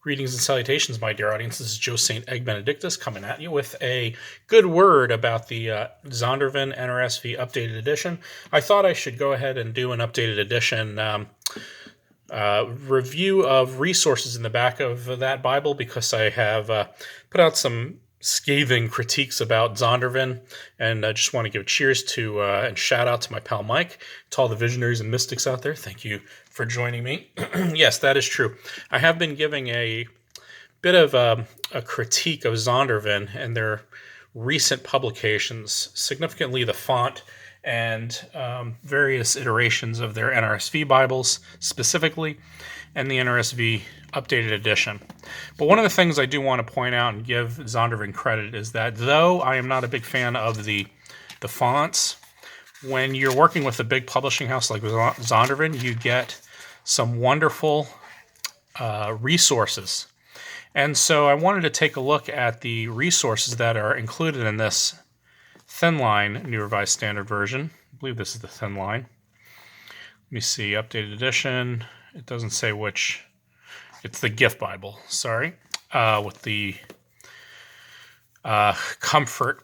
Greetings and salutations, my dear audience. This is Joe St. Eggbenedictus coming at you with a good word about the Zondervan NRSV updated edition. I thought I should go ahead and do an updated edition review of resources in the back of that Bible because I have put out some scathing critiques about Zondervan, and I just want to give cheers to and shout out to my pal Mike, to all the visionaries and mystics out there. Thank you for joining me. Yes, that is true. I have been giving a bit of a critique of Zondervan and their recent publications, significantly the font and various iterations of their NRSV Bibles specifically, and the NRSV updated edition. But one of the things I do want to point out and give Zondervan credit is that though I am not a big fan of the fonts, when you're working with a big publishing house like Zondervan, you get some wonderful resources. And so I wanted to take a look at the resources that are included in this thin line New Revised Standard Version. I believe this is the thin line. Let me see, updated edition. It doesn't say which. It's the Gift Bible, sorry, with the comfort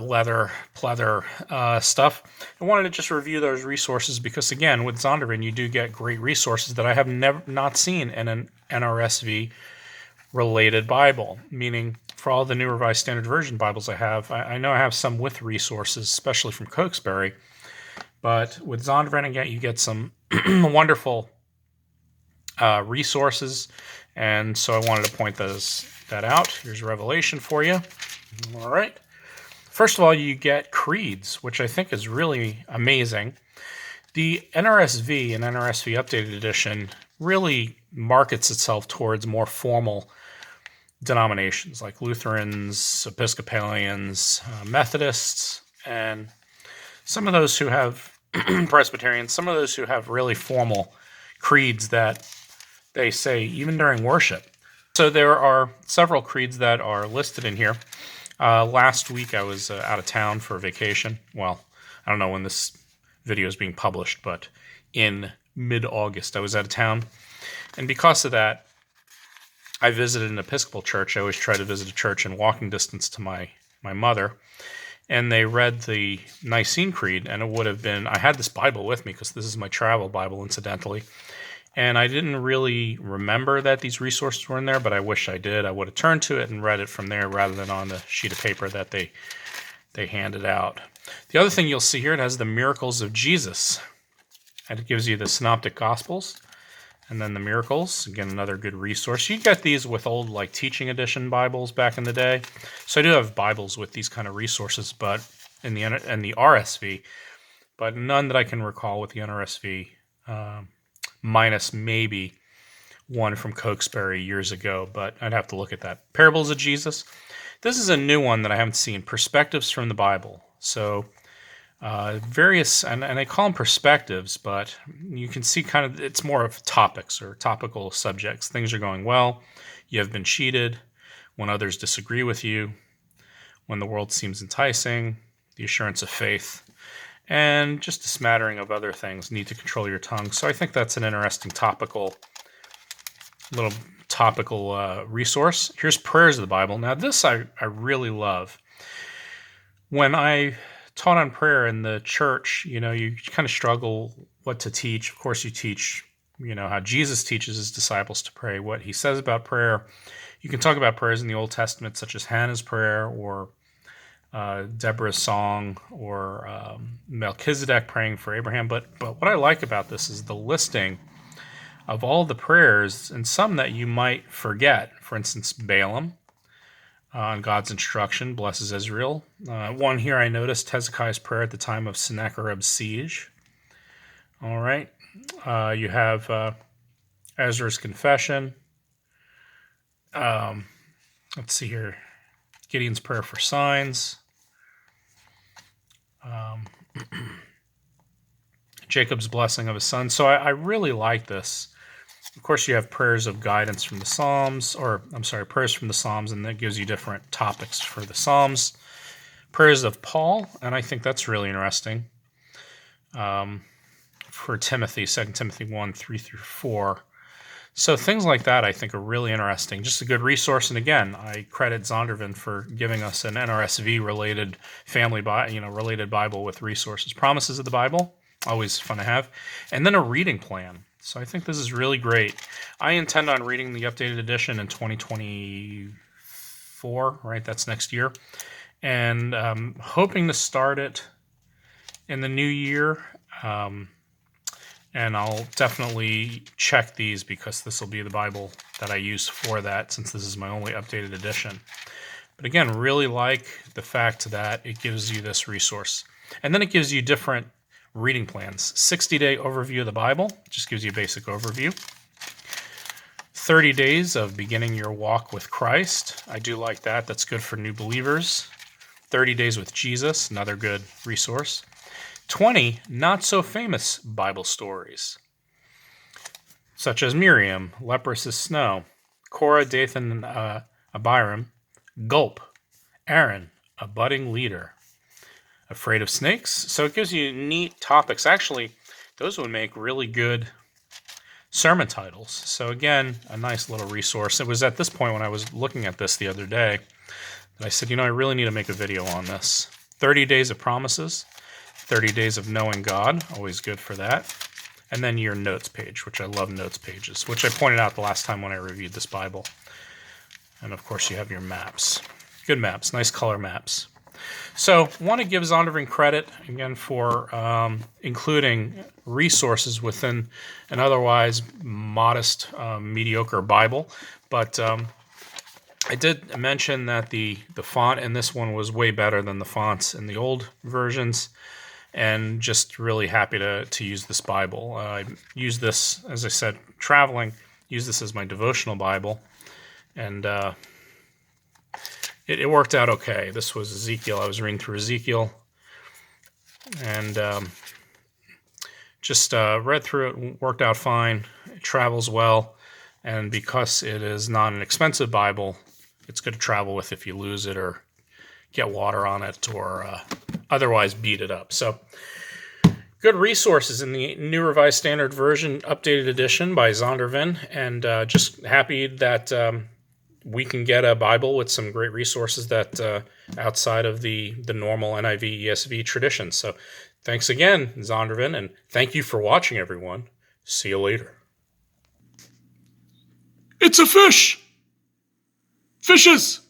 leather, pleather stuff. I wanted to just review those resources because, again, with Zondervan, you do get great resources that I have not seen in an NRSV related Bible, meaning for all the New Revised Standard Version Bibles I have, I know I have some with resources, especially from Cokesbury, but with Zondervan, again, you get some wonderful resources, and so I wanted to point that out. Here's a revelation for you. All right. First of all, you get creeds, which I think is really amazing. The NRSV and NRSV Updated Edition really markets itself towards more formal denominations like Lutherans, Episcopalians, Methodists, and some of those who have Presbyterians, some of those who have really formal creeds that they say even during worship. So there are several creeds that are listed in here. Last week I was out of town for a vacation. Well, I don't know when this video is being published, but in mid-August I was out of town. And because of that, I visited an Episcopal church. I always try to visit a church in walking distance to my mother. And they read the Nicene Creed, and it would have been, I had this Bible with me because this is my travel Bible, incidentally. And I didn't really remember that these resources were in there, but I wish I did. I would have turned to it and read it from there rather than on the sheet of paper that they handed out. The other thing you'll see here, it has the miracles of Jesus. And it gives you the Synoptic Gospels and then the miracles. Again, another good resource. You get these with old like teaching edition Bibles back in the day. So I do have Bibles with these kind of resources, but in the RSV, but none that I can recall with the NRSV, minus maybe one from Cokesbury years ago, but I'd have to look at that. Parables of Jesus. This is a new one that I haven't seen. Perspectives from the Bible. So various, and I call them perspectives, but you can see kind of, it's more of topics or topical subjects. Things are going well. You have been cheated. When others disagree with you. When the world seems enticing. The assurance of faith. And just a smattering of other things. Need to control your tongue. So I think that's an interesting little topical resource. Here's prayers of the Bible. Now this I really love. When I taught on prayer in the church, you kind of struggle what to teach. Of course, you teach, how Jesus teaches his disciples to pray, what he says about prayer. You can talk about prayers in the Old Testament, such as Hannah's prayer or Deborah's song or Melchizedek praying for Abraham. But what I like about this is the listing of all the prayers and some that you might forget. For instance, Balaam. On God's instruction, blesses Israel. One here I noticed, Hezekiah's prayer at the time of Sennacherib's siege. All right. You have Ezra's confession. Let's see here. Gideon's prayer for signs. Jacob's blessing of his son. So I really like this. Of course, you have prayers of guidance from the Psalms, prayers from the Psalms, and that gives you different topics for the Psalms. Prayers of Paul, and I think that's really interesting. For Timothy, 2 Timothy 1, 3 through 4. So things like that I think are really interesting. Just a good resource. And again, I credit Zondervan for giving us an NRSV related related Bible with resources. Promises of the Bible, always fun to have. And then a reading plan. So I think this is really great. I intend on reading the updated edition in 2024, right? That's next year. And hoping to start it in the new year. And I'll definitely check these because this will be the Bible that I use for that, since this is my only updated edition. But again, really like the fact that it gives you this resource. And then it gives you different reading plans. 60-day overview of the Bible, just gives you a basic overview. 30 days of beginning your walk with Christ. I do like that. That's good for new believers. 30 days with Jesus, another good resource. 20 not-so-famous Bible stories, such as Miriam, leprous as snow, Korah, Dathan, and Abiram, Gulp, Aaron, a budding leader, afraid of snakes. So it gives you neat topics. Actually, those would make really good sermon titles. So again, a nice little resource. It was at this point when I was looking at this the other day that I said, I really need to make a video on this. 30 Days of Promises. 30 Days of Knowing God, always good for that. And then your notes page, which I love notes pages, which I pointed out the last time when I reviewed this Bible. And of course you have your maps. Good maps, nice color maps. So want to give Zondervan credit, again, for including resources within an otherwise modest, mediocre Bible. But I did mention that the font in this one was way better than the fonts in the old versions. And just really happy to use this Bible. I use this, as I said, traveling, use this as my devotional Bible. And it worked out okay. This was Ezekiel. I was reading through Ezekiel. And just read through it, worked out fine. It travels well. And because it is not an expensive Bible, it's good to travel with if you lose it or get water on it or otherwise beat it up. So good resources in the New Revised Standard Version updated edition by Zondervan, and just happy that we can get a Bible with some great resources that outside of the normal NIV ESV tradition. So thanks again, Zondervan, and thank you for watching, everyone. See you later. It's a fish! Fishes!